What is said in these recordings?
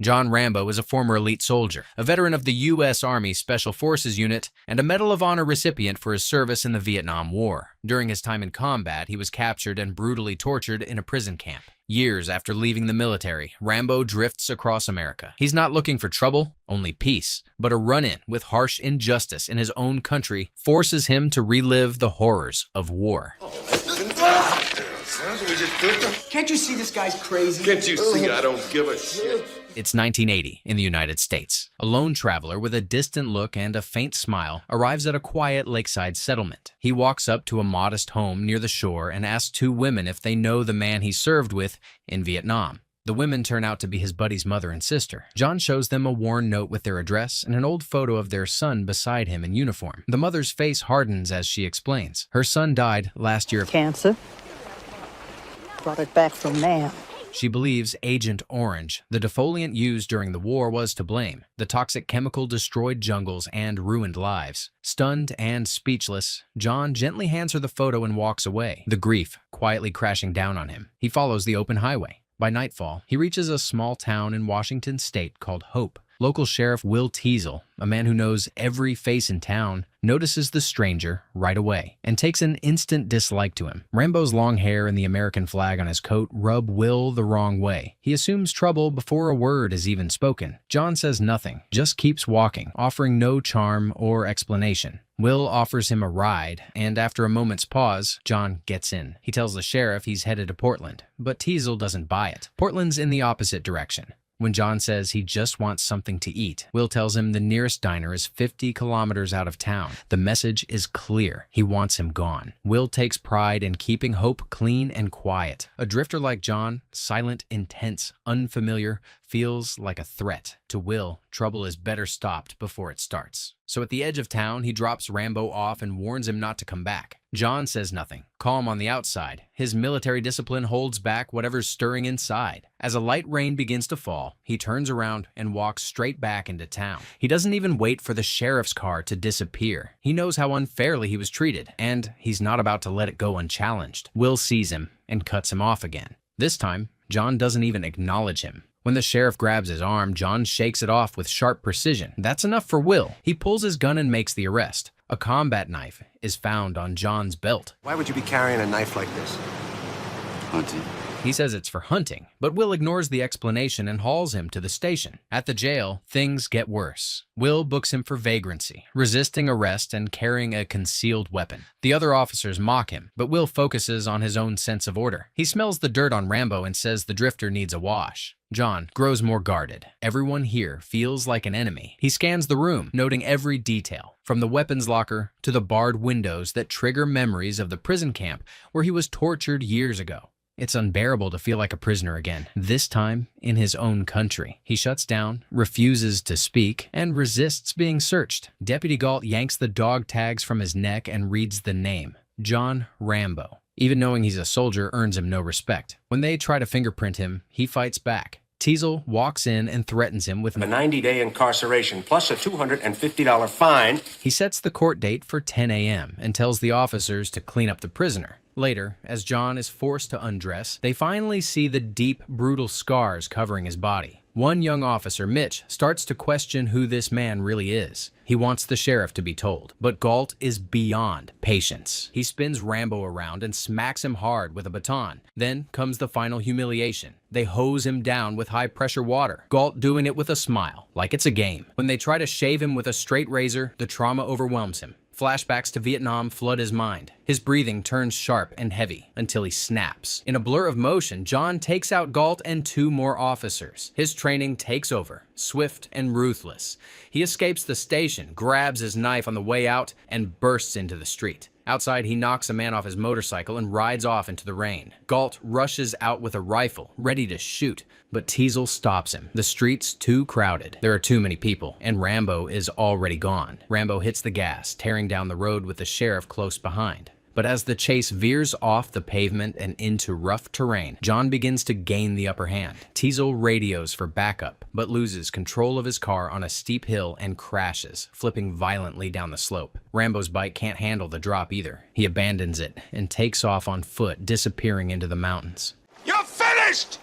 John Rambo is a former elite soldier, a veteran of the U.S. Army Special Forces Unit, and a Medal of Honor recipient for his service in the Vietnam War. During his time in combat, he was captured and brutally tortured in a prison camp. Years after leaving the military, Rambo drifts across America. He's not looking for trouble, only peace, but a run-in with harsh injustice in his own country forces him to relive the horrors of war. Can't you see this guy's crazy? Can't you see I don't give a shit? It's 1980 in the United States. A lone traveler with a distant look and a faint smile arrives at a quiet lakeside settlement. He walks up to a modest home near the shore and asks two women if they know the man he served with in Vietnam. The women turn out to be his buddy's mother and sister. John shows them a worn note with their address and an old photo of their son beside him in uniform. The mother's face hardens as she explains. Her son died last year of cancer. Brought it back from Nam. She believes Agent Orange, the defoliant used during the war, was to blame. The toxic chemical destroyed jungles and ruined lives. Stunned and speechless, John gently hands her the photo and walks away, the grief quietly crashing down on him. He follows the open highway. By nightfall, he reaches a small town in Washington state called Hope. Local Sheriff Will Teasle, a man who knows every face in town, notices the stranger right away and takes an instant dislike to him. Rambo's long hair and the American flag on his coat rub Will the wrong way. He assumes trouble before a word is even spoken. John says nothing, just keeps walking, offering no charm or explanation. Will offers him a ride, and after a moment's pause, John gets in. He tells the sheriff he's headed to Portland, but Teasle doesn't buy it. Portland's in the opposite direction. When John says he just wants something to eat, Will tells him the nearest diner is 50 kilometers out of town. The message is clear. He wants him gone. Will takes pride in keeping Hope clean and quiet. A drifter like John, silent, intense, unfamiliar, feels like a threat. To Will, trouble is better stopped before it starts. So at the edge of town, he drops Rambo off and warns him not to come back. John says nothing, calm on the outside. His military discipline holds back whatever's stirring inside. As a light rain begins to fall, he turns around and walks straight back into town. He doesn't even wait for the sheriff's car to disappear. He knows how unfairly he was treated, and he's not about to let it go unchallenged. Will sees him and cuts him off again. This time, John doesn't even acknowledge him. When the sheriff grabs his arm, John shakes it off with sharp precision. That's enough for Will. He pulls his gun and makes the arrest. A combat knife is found on John's belt. Why would you be carrying a knife like this? Hunting. He says it's for hunting, but Will ignores the explanation and hauls him to the station. At the jail, things get worse. Will books him for vagrancy, resisting arrest and carrying a concealed weapon. The other officers mock him, but Will focuses on his own sense of order. He smells the dirt on Rambo and says the drifter needs a wash. John grows more guarded. Everyone here feels like an enemy. He scans the room, noting every detail, from the weapons locker to the barred windows that trigger memories of the prison camp where he was tortured years ago. It's unbearable to feel like a prisoner again, this time in his own country. He shuts down, refuses to speak, and resists being searched. Deputy Galt yanks the dog tags from his neck and reads the name, John Rambo. Even knowing he's a soldier earns him no respect. When they try to fingerprint him, he fights back. Teasle walks in and threatens him with A 90-day incarceration plus a $250 fine. He sets the court date for 10 a.m. and tells the officers to clean up the prisoner. Later, as John is forced to undress, they finally see the deep, brutal scars covering his body. One young officer, Mitch, starts to question who this man really is. He wants the sheriff to be told, but Galt is beyond patience. He spins Rambo around and smacks him hard with a baton. Then comes the final humiliation. They hose him down with high-pressure water, Galt doing it with a smile, like it's a game. When they try to shave him with a straight razor, the trauma overwhelms him. Flashbacks to Vietnam flood his mind. His breathing turns sharp and heavy until he snaps. In a blur of motion, John takes out Galt and two more officers. His training takes over, swift and ruthless. He escapes the station, grabs his knife on the way out, and bursts into the street. Outside, he knocks a man off his motorcycle and rides off into the rain. Galt rushes out with a rifle, ready to shoot, but Teasle stops him. The street's too crowded. There are too many people, and Rambo is already gone. Rambo hits the gas, tearing down the road with the sheriff close behind. But as the chase veers off the pavement and into rough terrain, John begins to gain the upper hand. Teasle radios for backup, but loses control of his car on a steep hill and crashes, flipping violently down the slope. Rambo's bike can't handle the drop either. He abandons it and takes off on foot, disappearing into the mountains. You're finished!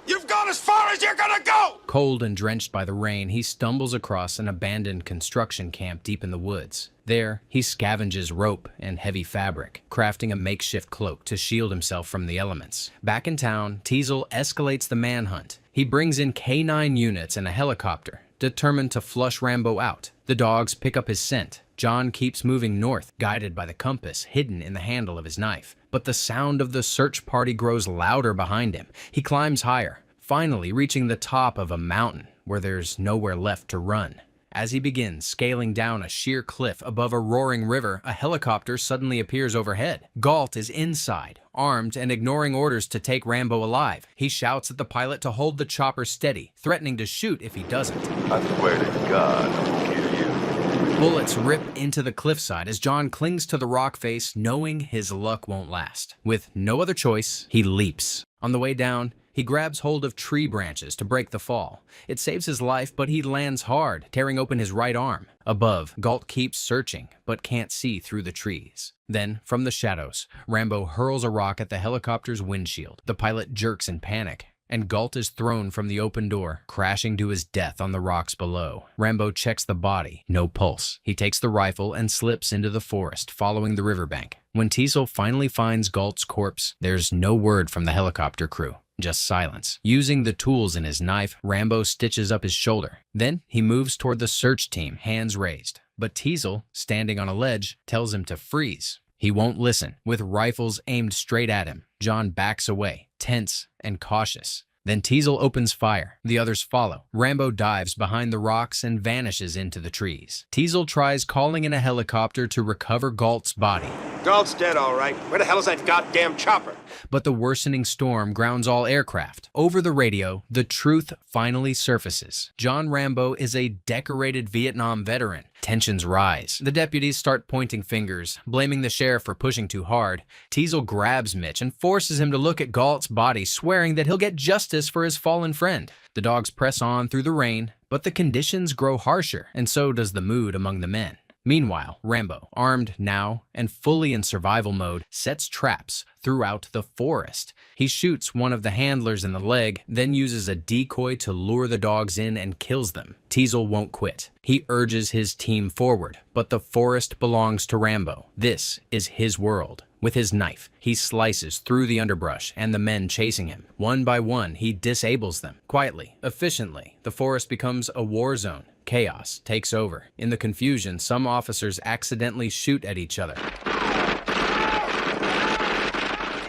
You've gone as far as you're gonna go! Cold and drenched by the rain, he stumbles across an abandoned construction camp deep in the woods. There, he scavenges rope and heavy fabric, crafting a makeshift cloak to shield himself from the elements. Back in town, Teasle escalates the manhunt. He brings in K9 units and a helicopter, determined to flush Rambo out. The dogs pick up his scent. John keeps moving north, guided by the compass hidden in the handle of his knife. But the sound of the search party grows louder behind him. He climbs higher, finally reaching the top of a mountain where there's nowhere left to run. As he begins scaling down a sheer cliff above a roaring river, a helicopter suddenly appears overhead. Galt is inside, armed and ignoring orders to take Rambo alive. He shouts at the pilot to hold the chopper steady, threatening to shoot if he doesn't. I swear to God, I'll kill you. Bullets rip into the cliffside as John clings to the rock face, knowing his luck won't last. With no other choice, he leaps. On the way down, he grabs hold of tree branches to break the fall. It saves his life, but he lands hard, tearing open his right arm. Above, Galt keeps searching, but can't see through the trees. Then, from the shadows, Rambo hurls a rock at the helicopter's windshield. The pilot jerks in panic, and Galt is thrown from the open door, crashing to his death on the rocks below. Rambo checks the body, no pulse. He takes the rifle and slips into the forest, following the riverbank. When Teasle finally finds Galt's corpse, there's no word from the helicopter crew. Just silence. Using the tools in his knife, Rambo stitches up his shoulder. Then he moves toward the search team, hands raised. But Teasle, standing on a ledge, tells him to freeze. He won't listen. With rifles aimed straight at him, John backs away, tense and cautious. Then Teasle opens fire. The others follow. Rambo dives behind the rocks and vanishes into the trees. Teasle tries calling in a helicopter to recover Galt's body. Galt's dead, all right. Where the hell is that goddamn chopper? But the worsening storm grounds all aircraft. Over the radio, the truth finally surfaces. John Rambo is a decorated Vietnam veteran. Tensions rise. The deputies start pointing fingers, blaming the sheriff for pushing too hard. Teasle grabs Mitch and forces him to look at Galt's body, swearing that he'll get justice for his fallen friend. The dogs press on through the rain, but the conditions grow harsher, and so does the mood among the men. Meanwhile, Rambo, armed now and fully in survival mode, sets traps throughout the forest. He shoots one of the handlers in the leg, then uses a decoy to lure the dogs in and kills them. Teasle won't quit. He urges his team forward, but the forest belongs to Rambo. This is his world. With his knife, he slices through the underbrush and the men chasing him. One by one, he disables them. Quietly, efficiently, the forest becomes a war zone. Chaos takes over. In the confusion, some officers accidentally shoot at each other.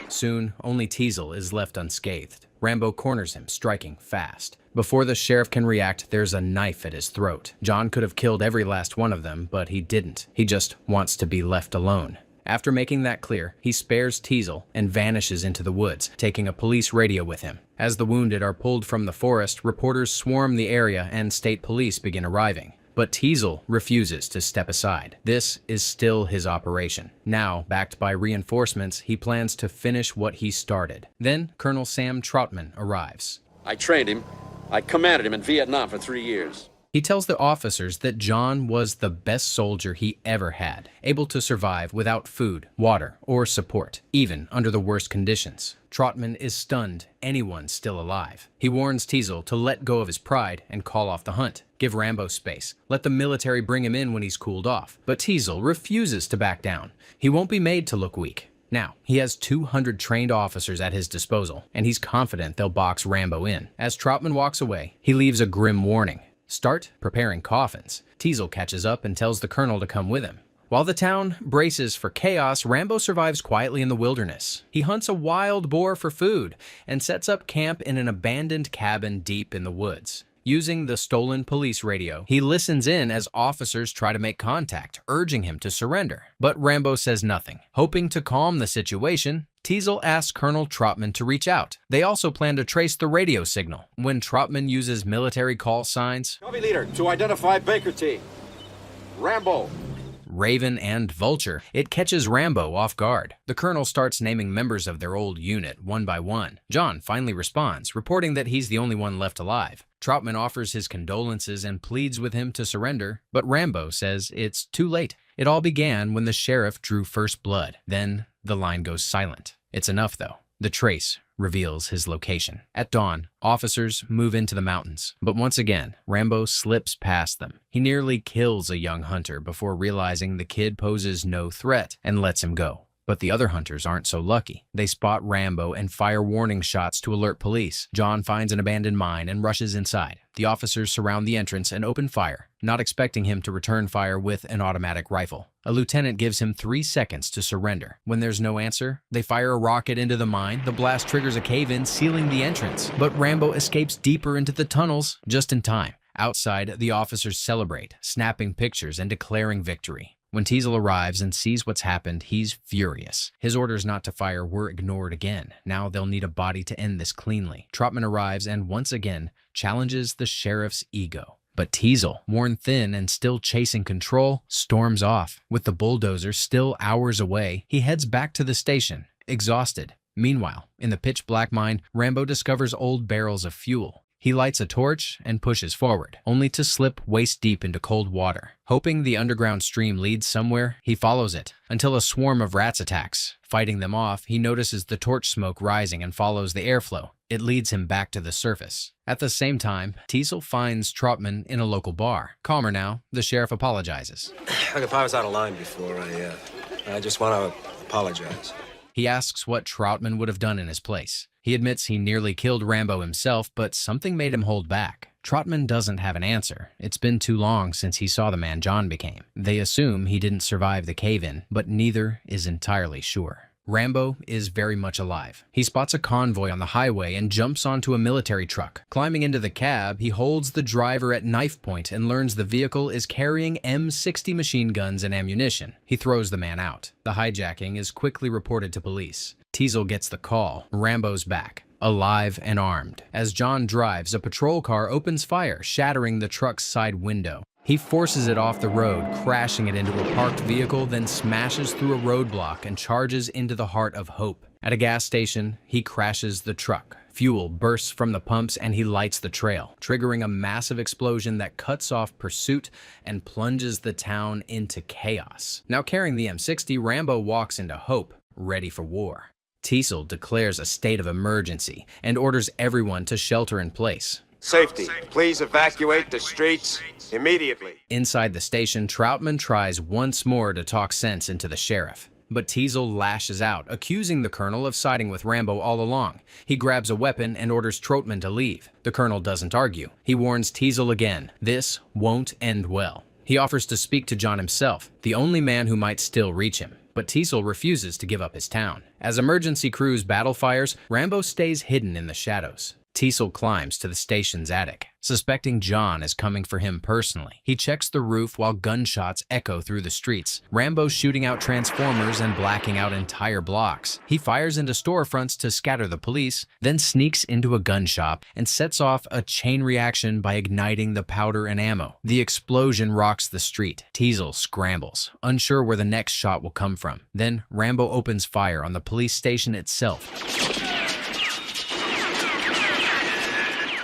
Soon, only Teasle is left unscathed. Rambo corners him, striking fast. Before the sheriff can react, there's a knife at his throat. John could have killed every last one of them, but he didn't. He just wants to be left alone. After making that clear, he spares Teasle and vanishes into the woods, taking a police radio with him. As the wounded are pulled from the forest, reporters swarm the area and state police begin arriving. But Teasle refuses to step aside. This is still his operation. Now, backed by reinforcements, he plans to finish what he started. Then, Colonel Sam Troutman arrives. I trained him. I commanded him in Vietnam for 3 years. He tells the officers that John was the best soldier he ever had, able to survive without food, water, or support, even under the worst conditions. Troutman is stunned anyone's still alive. He warns Teasle to let go of his pride and call off the hunt. Give Rambo space. Let the military bring him in when he's cooled off. But Teasle refuses to back down. He won't be made to look weak. Now, he has 200 trained officers at his disposal, and he's confident they'll box Rambo in. As Troutman walks away, he leaves a grim warning. Start preparing coffins. Teasle catches up and tells the colonel to come with him. While the town braces for chaos, Rambo survives quietly in the wilderness. He hunts a wild boar for food and sets up camp in an abandoned cabin deep in the woods. Using the stolen police radio, he listens in as officers try to make contact, urging him to surrender. But Rambo says nothing. Hoping to calm the situation, Teasle asks Colonel Troutman to reach out. They also plan to trace the radio signal. When Troutman uses military call signs, Copy leader, to identify Baker T. Rambo. Raven, and Vulture, it catches Rambo off guard. The colonel starts naming members of their old unit one by one. John finally responds, reporting that he's the only one left alive. Troutman offers his condolences and pleads with him to surrender, but Rambo says it's too late. It all began when the sheriff drew first blood. Then the line goes silent. It's enough, though. The trace reveals his location. At dawn, officers move into the mountains, but once again, Rambo slips past them. He nearly kills a young hunter before realizing the kid poses no threat and lets him go. But the other hunters aren't so lucky. They spot Rambo and fire warning shots to alert police. John finds an abandoned mine and rushes inside. The officers surround the entrance and open fire, not expecting him to return fire with an automatic rifle. A lieutenant gives him 3 seconds to surrender. When there's no answer, they fire a rocket into the mine. The blast triggers a cave-in, sealing the entrance. But Rambo escapes deeper into the tunnels just in time. Outside, the officers celebrate, snapping pictures and declaring victory. When Teasle arrives and sees what's happened, he's furious. His orders not to fire were ignored again. Now they'll need a body to end this cleanly. Trotman arrives and once again challenges the sheriff's ego. But Teasle, worn thin and still chasing control, storms off. With the bulldozer still hours away, he heads back to the station, exhausted. Meanwhile, in the pitch-black mine, Rambo discovers old barrels of fuel. He lights a torch and pushes forward, only to slip waist-deep into cold water. Hoping the underground stream leads somewhere, he follows it, until a swarm of rats attacks. Fighting them off, he notices the torch smoke rising and follows the airflow. It leads him back to the surface. At the same time, Teasle finds Trotman in a local bar. Calmer now, the sheriff apologizes. Look, if I was out of line before, I just want to apologize. He asks what Trotman would have done in his place. He admits he nearly killed Rambo himself, but something made him hold back. Trotman doesn't have an answer. It's been too long since he saw the man John became. They assume he didn't survive the cave-in, but neither is entirely sure. Rambo is very much alive. He spots a convoy on the highway and jumps onto a military truck. Climbing into the cab, he holds the driver at knife point and learns the vehicle is carrying M60 machine guns and ammunition. He throws the man out. The hijacking is quickly reported to police. Teasle gets the call. Rambo's back, alive and armed. As John drives, a patrol car opens fire, shattering the truck's side window. He forces it off the road, crashing it into a parked vehicle, then smashes through a roadblock and charges into the heart of Hope. At a gas station, he crashes the truck. Fuel bursts from the pumps and he lights the trail, triggering a massive explosion that cuts off pursuit and plunges the town into chaos. Now carrying the M60, Rambo walks into Hope, ready for war. Teasle declares a state of emergency and orders everyone to shelter in place. Safety, please evacuate the streets immediately. Inside the station, Trotman tries once more to talk sense into the sheriff. But Teasle lashes out, accusing the colonel of siding with Rambo all along. He grabs a weapon and orders Trotman to leave. The colonel doesn't argue. He warns Teasle again. This won't end well. He offers to speak to John himself, the only man who might still reach him. But Teasle refuses to give up his town. As emergency crews battle fires, Rambo stays hidden in the shadows. Teasle climbs to the station's attic, suspecting John is coming for him personally. He checks the roof while gunshots echo through the streets. Rambo shooting out transformers and blacking out entire blocks. He fires into storefronts to scatter the police, then sneaks into a gun shop and sets off a chain reaction by igniting the powder and ammo. The explosion rocks the street. Teasle scrambles, unsure where the next shot will come from. Then Rambo opens fire on the police station itself,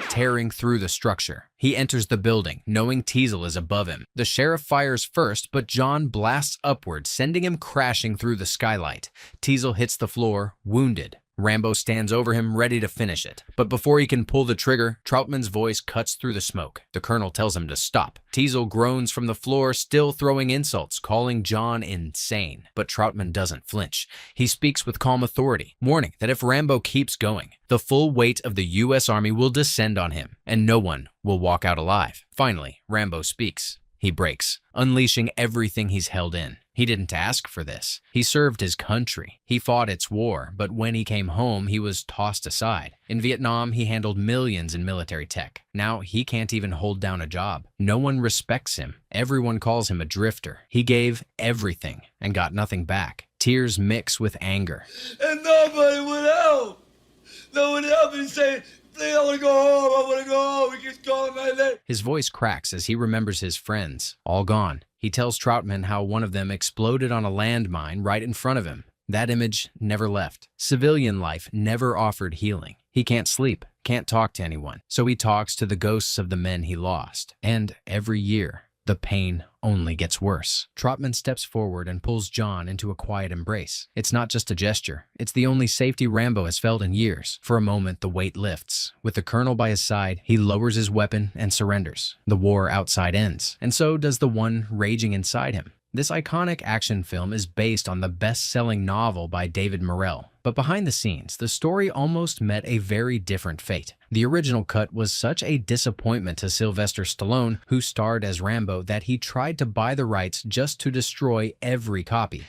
tearing through the structure. He enters the building, knowing Teasle is above him. The sheriff fires first, but John blasts upward, sending him crashing through the skylight. Teasle hits the floor, wounded. Rambo stands over him, ready to finish it. But before he can pull the trigger, Trotman's voice cuts through the smoke. The colonel tells him to stop. Teasle groans from the floor, still throwing insults, calling John insane. But Trotman doesn't flinch. He speaks with calm authority, warning that if Rambo keeps going, the full weight of the U.S. Army will descend on him, and no one will walk out alive. Finally, Rambo speaks. He breaks, unleashing everything he's held in. He didn't ask for this. He served his country. He fought its war, but when he came home, he was tossed aside. In Vietnam, he handled millions in military tech. Now he can't even hold down a job. No one respects him. Everyone calls him a drifter. He gave everything and got nothing back. Tears mix with anger. And nobody would help. No one helped me say, please, I want to go home. I want to go home. He keeps calling my name. His voice cracks as he remembers his friends, all gone. He tells Trotman how one of them exploded on a landmine right in front of him. That image never left. Civilian life never offered healing. He can't sleep, can't talk to anyone. So he talks to the ghosts of the men he lost. And every year, The pain only gets worse. Trotman steps forward and pulls John into a quiet embrace. It's not just a gesture. It's the only safety Rambo has felt in years. For a moment, the weight lifts. With the colonel by his side, he lowers his weapon and surrenders. The war outside ends, and so does the one raging inside him. This iconic action film is based on the best-selling novel by David Morrell. But behind the scenes, the story almost met a very different fate. The original cut was such a disappointment to Sylvester Stallone, who starred as Rambo, that he tried to buy the rights just to destroy every copy.